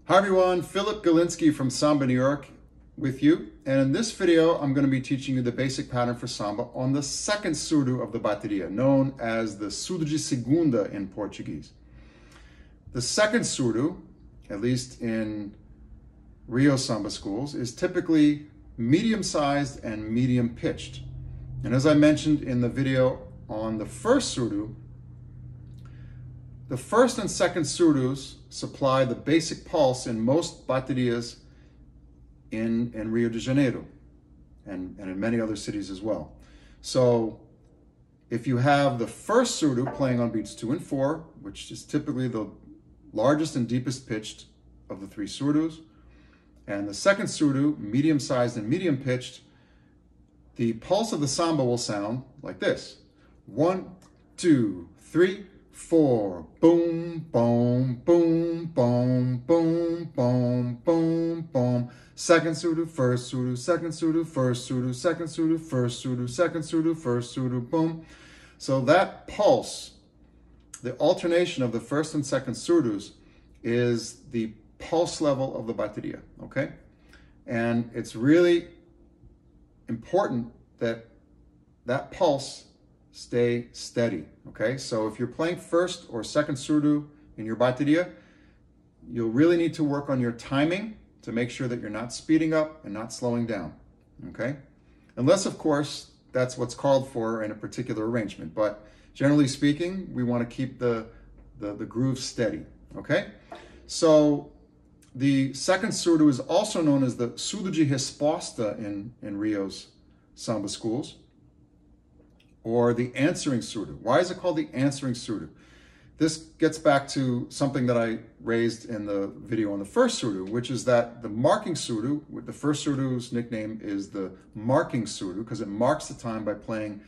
Hi everyone, Philip Galinsky from Samba New York with you. And in this video, I'm going to be teaching you the basic pattern for samba on the second surdo of the bateria, known as the surdo de segunda in Portuguese. The second surdo, at least in Rio samba schools, is typically medium-sized and medium-pitched. And as I mentioned in the video on the first surdo, the first and second surdos supply the basic pulse in most baterias in Rio de Janeiro and in many other cities as well. So if you have the first surdo playing on beats 2 and 4, which is typically the largest and deepest pitched of the three surdos, and the second surdo, medium-sized and medium-pitched, the pulse of the samba will sound like this. 1, 2, 3, 4, boom, boom, boom, boom, boom, boom, boom, boom. Second surdo, first surdo, second surdo, first surdo, second surdo, first surdo, second surdo, first surdo, boom. So that pulse, the alternation of the first and second surdos, is the pulse level of the bateria, okay? And it's really important that that pulse stay steady, okay? So if you're playing first or second surdo in your bateria, you'll really need to work on your timing to make sure that you're not speeding up and not slowing down, okay? Unless, of course, that's what's called for in a particular arrangement. But generally speaking, we want to keep the groove steady, okay? So the second surdo is also known as the surdo de resposta in Rio's samba schools, or the answering surdo. Why is it called the answering surdo? This gets back to something that I raised in the video on the first surdo, which is that the marking surdo, the first surdo's nickname is the marking surdo because it marks the time by playing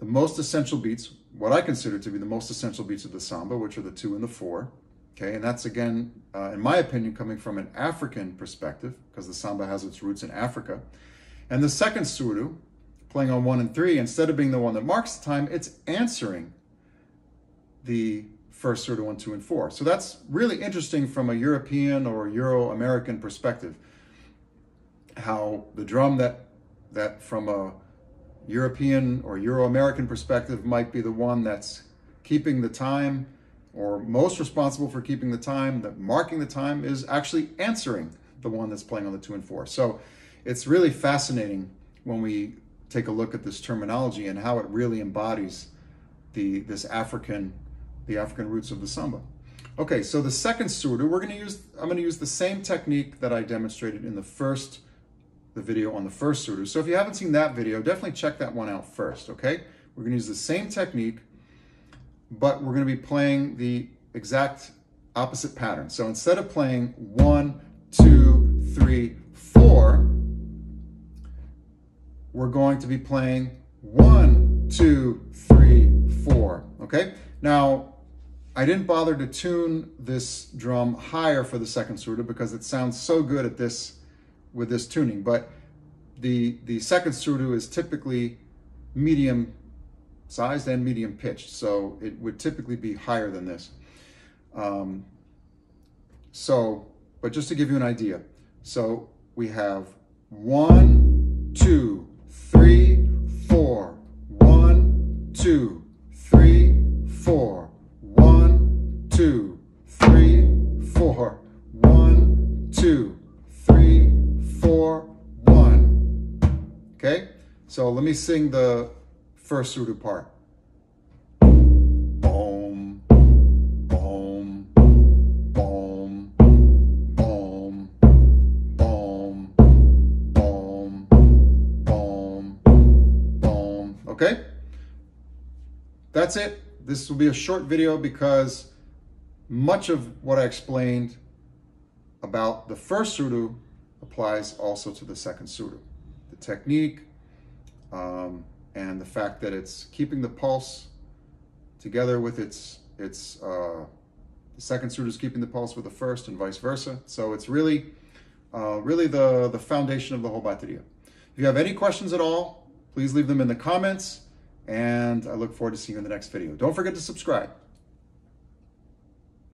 the most essential beats, what I consider to be the most essential beats of the samba, which are the 2 and the 4. Okay, and that's again, in my opinion, coming from an African perspective, because the samba has its roots in Africa. And the second surdo, playing on 1 and 3, instead of being the one that marks the time, it's answering the first surdo 1, 2, and 4. So that's really interesting from a European or Euro-American perspective, how the drum that from a European or Euro-American perspective might be the one that's keeping the time or most responsible for keeping the time, that marking the time, is actually answering the one that's playing on the 2 and 4. So it's really fascinating when we take a look at this terminology and how it really embodies the African roots of the samba. Okay, so the second surdo, I'm going to use the same technique that I demonstrated in the video on the first surdo. So if you haven't seen that video, definitely check that one out first, okay? We're going to use the same technique, but we're going to be playing the exact opposite pattern. So instead of playing 1, 2, 3, 4, we're going to be playing 1, 2, 3, 4, okay? Now, I didn't bother to tune this drum higher for the second surdo because it sounds so good at this with this tuning, but the second surdo is typically medium sized and medium pitched, so it would typically be higher than this. But just to give you an idea, so we have 1, 2, 3, 4, 1, 2, 3, 4, 1, 2, 3, 4, 1, 2, 3, 4, 1. Okay, so let me sing the first surdo part. Boom, boom, boom, boom, boom, boom, boom, boom. Okay, that's it. This will be a short video because much of what I explained about the first surdo applies also to the second surdo. The technique and the fact that it's keeping the pulse together with the second surdo is keeping the pulse with the first and vice versa. So it's really the foundation of the whole bateria. If you have any questions at all, please leave them in the comments. And I look forward to seeing you in the next video. Don't forget to subscribe.